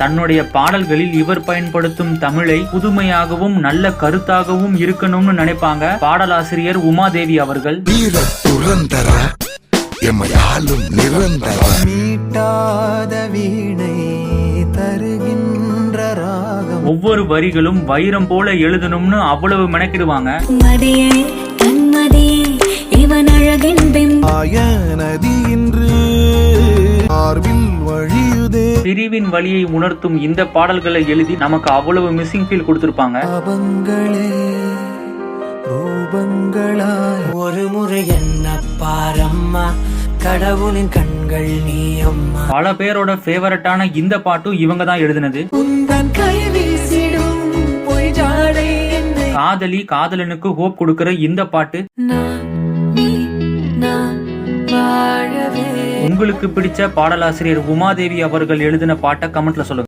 தன்னுடைய பாடல்களில் இவர் பயன்படுத்தும் தமிழை புதுமையாகவும் நல்ல கருத்தாகவும் இருக்கணும்னு நினைப்பாங்க பாடலாசிரியர் உமாதேவி அவர்கள். ஒவ்வொரு வரிகளும் வைரம் போல எழுதணும்னு அவ்வளவு மெனக்கிடுவாங்க. பிரிவின் வழியை உணர்த்தும் இந்த பாடல்களை எழுதி நமக்கு அவ்வளவு மிஸ்ஸிங் ஃபீல் கொடுத்திருப்பாங்க. ஒரு முறை என்ன பாரம்மா கடவுளின் கண்கள் நீ அம்மா. பல பேரோட ஃபேவரட்டான இந்த பாட்டும் இவங்க தான் எழுதினது. காதலி காதலனுக்கு ஹோப் கொடுக்கிற இந்த பாட்டு. உங்களுக்கு பிடிச்ச பாடலாசிரியர் உமாதேவி அவர்கள் எழுதின பாட்டை கமெண்ட்ல சொல்லுங்க.